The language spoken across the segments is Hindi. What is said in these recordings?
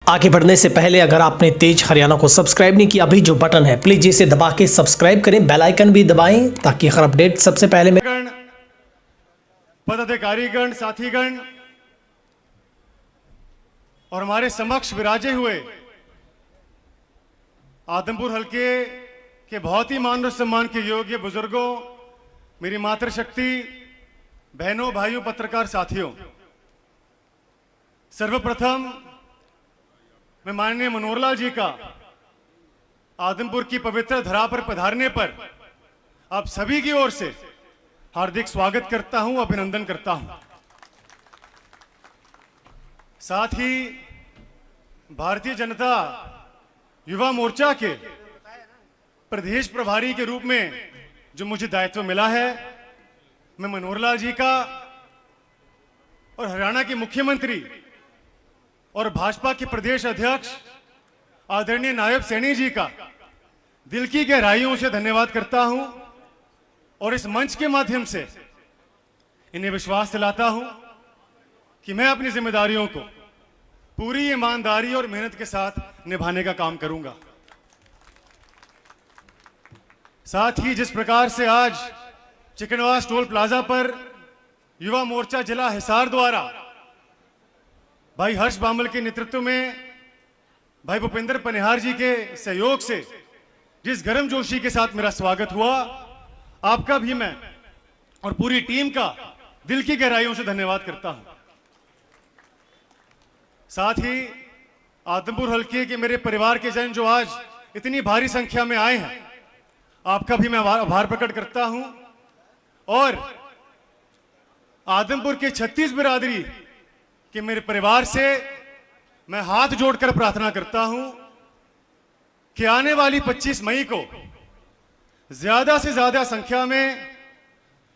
आगे बढ़ने से पहले अगर आपने तेज हरियाणा को सब्सक्राइब नहीं किया, अभी जो बटन है प्लीज इसे दबा के सब्सक्राइब करें, बेल आइकन भी दबाएं ताकि हर अपडेट सबसे पहले पदाधिकारीगण, साथीगण और हमारे समक्ष विराजे हुए आदमपुर हलके के बहुत ही मान और सम्मान के योग्य बुजुर्गों, मेरी मातृशक्ति बहनों, भाइयों, पत्रकार साथियों, सर्वप्रथम मैं माननीय मनोहर लाल जी का आदमपुर की पवित्र धरा पर पधारने पर आप सभी की ओर से हार्दिक स्वागत करता हूं, अभिनंदन करता हूं। साथ ही भारतीय जनता युवा मोर्चा के प्रदेश प्रभारी के रूप में जो मुझे दायित्व मिला है, मैं मनोहर लाल जी का और हरियाणा के मुख्यमंत्री और भाजपा के प्रदेश अध्यक्ष आदरणीय नायब सैनी जी का दिल की गहराइयों से धन्यवाद करता हूं और इस मंच के माध्यम से इन्हें विश्वास दिलाता हूं कि मैं अपनी जिम्मेदारियों को पूरी ईमानदारी और मेहनत के साथ निभाने का काम करूंगा। साथ ही जिस प्रकार से आज चिकनवास टोल प्लाजा पर युवा मोर्चा जिला हिसार द्वारा भाई हर्ष बामल के नेतृत्व में भाई भूपेंद्र पनिहार जी के सहयोग से जिस गर्मजोशी के साथ मेरा स्वागत हुआ, आपका भी मैं और पूरी टीम का दिल की गहराइयों से धन्यवाद करता हूं। साथ ही आदमपुर हलके के मेरे परिवार के जन जो आज इतनी भारी संख्या में आए हैं, आपका भी मैं आभार प्रकट करता हूं और आदमपुर के 36 बिरादरी कि मेरे परिवार से मैं हाथ जोड़कर प्रार्थना करता हूं कि आने वाली 25 मई को ज्यादा से ज्यादा संख्या में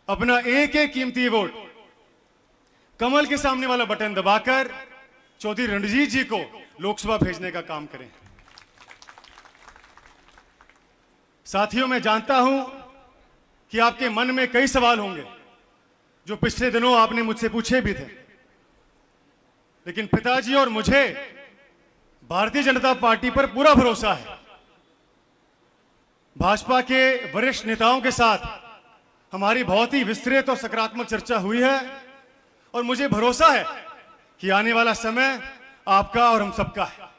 अपना एक एक कीमती वोट कमल के सामने वाला बटन दबाकर चौधरी रणजीत जी को लोकसभा भेजने का काम करें। साथियों, मैं जानता हूं कि आपके मन में कई सवाल होंगे जो पिछले दिनों आपने मुझसे पूछे भी थे, लेकिन पिताजी और मुझे भारतीय जनता पार्टी पर पूरा भरोसा है। भाजपा के वरिष्ठ नेताओं के साथ हमारी बहुत ही विस्तृत और सकारात्मक चर्चा हुई है और मुझे भरोसा है कि आने वाला समय आपका और हम सबका है।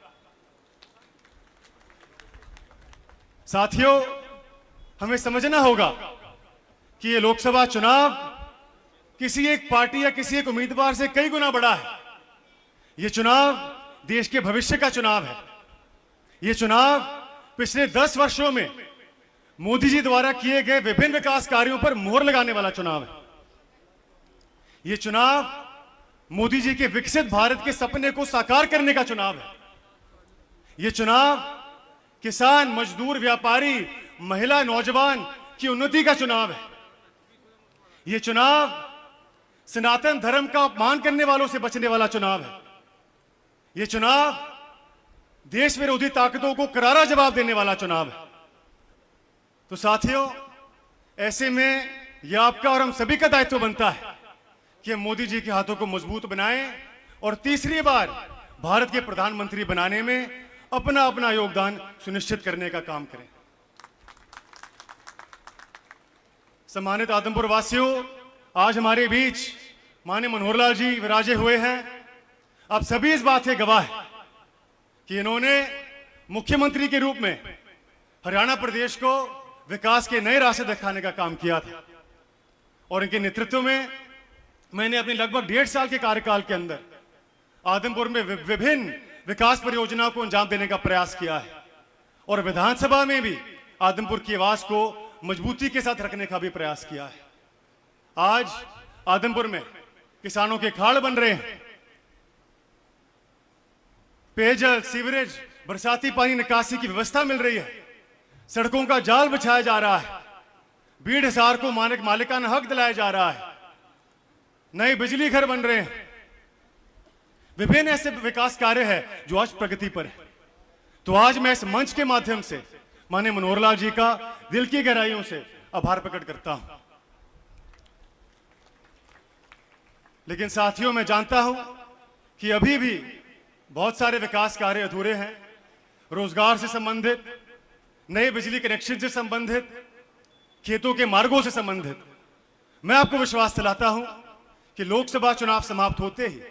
साथियों, हमें समझना होगा कि ये लोकसभा चुनाव किसी एक पार्टी या किसी एक उम्मीदवार से कई गुना बड़ा है। ये चुनाव देश के भविष्य का चुनाव है। ये चुनाव पिछले 10 वर्षों में मोदी जी द्वारा किए गए विभिन्न विकास कार्यों पर मोहर लगाने वाला चुनाव है। ये चुनाव मोदी जी के विकसित भारत के सपने को साकार करने का चुनाव है। ये चुनाव किसान, मजदूर, व्यापारी, महिला, नौजवान की उन्नति का चुनाव है। ये चुनाव सनातन धर्म का अपमान करने वालों से बचने वाला चुनाव है। ये चुनाव देश विरोधी ताकतों को करारा जवाब देने वाला चुनाव है। तो साथियों, ऐसे में यह आपका और हम सभी का दायित्व बनता है कि हम मोदी जी के हाथों को मजबूत बनाएं और तीसरी बार भारत के प्रधानमंत्री बनाने में अपना अपना योगदान सुनिश्चित करने का काम करें। सम्मानित आदमपुर वासियों, आज हमारे बीच माननीय मनोहर लाल जी विराजे हुए हैं। आप सभी इस बात के गवाह हैं कि इन्होंने मुख्यमंत्री के रूप में हरियाणा प्रदेश को विकास के नए रास्ते दिखाने का काम किया था और इनके नेतृत्व में मैंने अपने लगभग 1.5 साल के कार्यकाल के अंदर आदमपुर में विभिन्न विकास परियोजनाओं को अंजाम देने का प्रयास किया है और विधानसभा में भी आदमपुर की आवाज को मजबूती के साथ रखने का भी प्रयास किया है। आज आदमपुर में किसानों के खाड़ बन रहे हैं, पेयजल, सीवरेज, बरसाती पानी निकासी की व्यवस्था मिल रही है, सड़कों का जाल बिछाया जा रहा है, बीड़ हिसार को मालिकाना हक दिलाया जा रहा है, नए बिजली घर बन रहे हैं। विभिन्न ऐसे विकास कार्य है जो आज प्रगति पर है। तो आज मैं इस मंच के माध्यम से माननीय मनोहर लाल जी का दिल की गहराइयों से आभार प्रकट करता हूं। लेकिन साथियों, मैं जानता हूं कि अभी भी बहुत सारे विकास कार्य अधूरे हैं, रोजगार से संबंधित, नए बिजली कनेक्शन से संबंधित, खेतों के मार्गों से संबंधित। मैं आपको विश्वास दिलाता हूं कि लोकसभा चुनाव समाप्त होते ही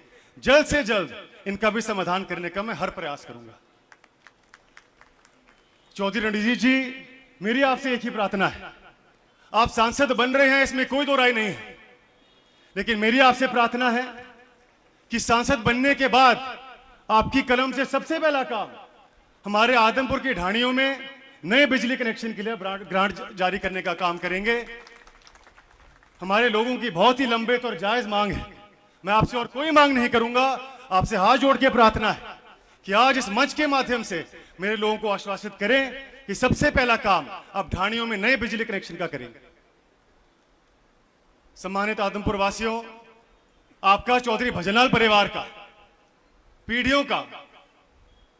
जल्द से जल्द इनका भी समाधान करने का मैं हर प्रयास करूंगा। चौधरी रणजीत जी, मेरी आपसे एक ही प्रार्थना है। आप सांसद बन रहे हैं, इसमें कोई दो राय नहीं है, लेकिन मेरी आपसे प्रार्थना है कि सांसद बनने के बाद आपकी कलम से सबसे पहला काम हमारे आदमपुर की ढाणियों में नए बिजली कनेक्शन के लिए ग्रांट जारी करने का काम करेंगे। हमारे लोगों की बहुत ही लंबित और जायज मांग है। मैं आपसे और कोई मांग नहीं करूंगा, आपसे हाथ जोड़ के प्रार्थना है कि आज इस मंच के माध्यम से मेरे लोगों को आश्वासित करें कि सबसे पहला काम अब ढाणियों में नए बिजली कनेक्शन का करेंगे। सम्मानित आदमपुर वासियों, आपका चौधरी भजनलाल परिवार का पीढ़ियों का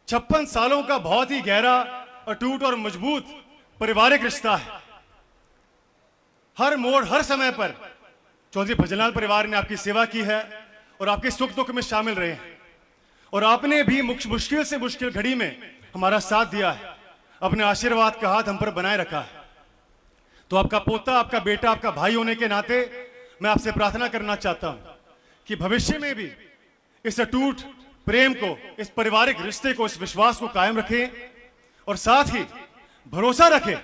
56 सालों का बहुत ही गहरा, अटूट और मजबूत पारिवारिक रिश्ता है। हर मोड़, हर समय पर चौधरी भजनलाल परिवार ने आपकी सेवा की है और आपके सुख दुख में शामिल रहे हैं, और आपने भी मुश्किल से मुश्किल घड़ी में हमारा साथ दिया है, अपने आशीर्वाद का हाथ हम पर बनाए रखा है। तो आपका पोता, आपका बेटा, आपका भाई होने के नाते मैं आपसे प्रार्थना करना चाहता हूं कि भविष्य में भी इस अटूट प्रेम को, इस पारिवारिक रिश्ते को, इस विश्वास को कायम रखें, और साथ ही भरोसा रखें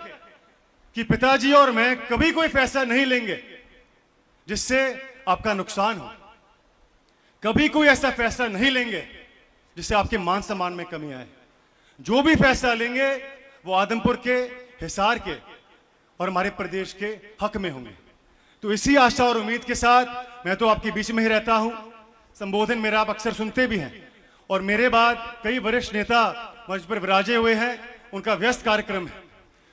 कि पिताजी और मैं कभी कोई फैसला नहीं लेंगे जिससे आपका नुकसान हो। कभी कोई ऐसा फैसला नहीं लेंगे जिससे आपके मान सम्मान में कमी आए। जो भी फैसला लेंगे वो आदमपुर के, हिसार के और हमारे प्रदेश के हक में होंगे। तो इसी आशा और उम्मीद के साथ मैं तो आपके बीच में ही रहता हूं, संबोधन मेरा आप अक्सर सुनते भी हैं, और मेरे बाद कई वरिष्ठ नेता मंच पर विराजे हुए हैं, उनका व्यस्त कार्यक्रम है।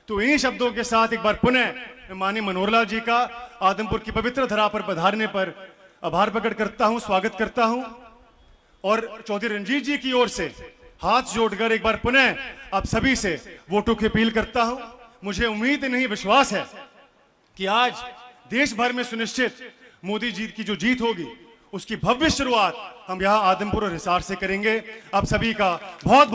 तो इन्हीं शब्दों के साथ एक बार पुनः माननीय मनोहर लाल जी का आदमपुर की पवित्र धरा पर पधारने पर आभार प्रकट करता हूं, स्वागत करता हूं, और चौधरी रणजीत जी की ओर से हाथ जोड़कर एक बार पुनः आप सभी से वोटों की अपील करता हूं। मुझे उम्मीद नहीं, विश्वास है कि आज देश भर में सुनिश्चित मोदी जी की जो जीत होगी उसकी भव्य शुरुआत हम यहां आदमपुर और हिसार से करेंगे। आप सभी का बहुत बहुत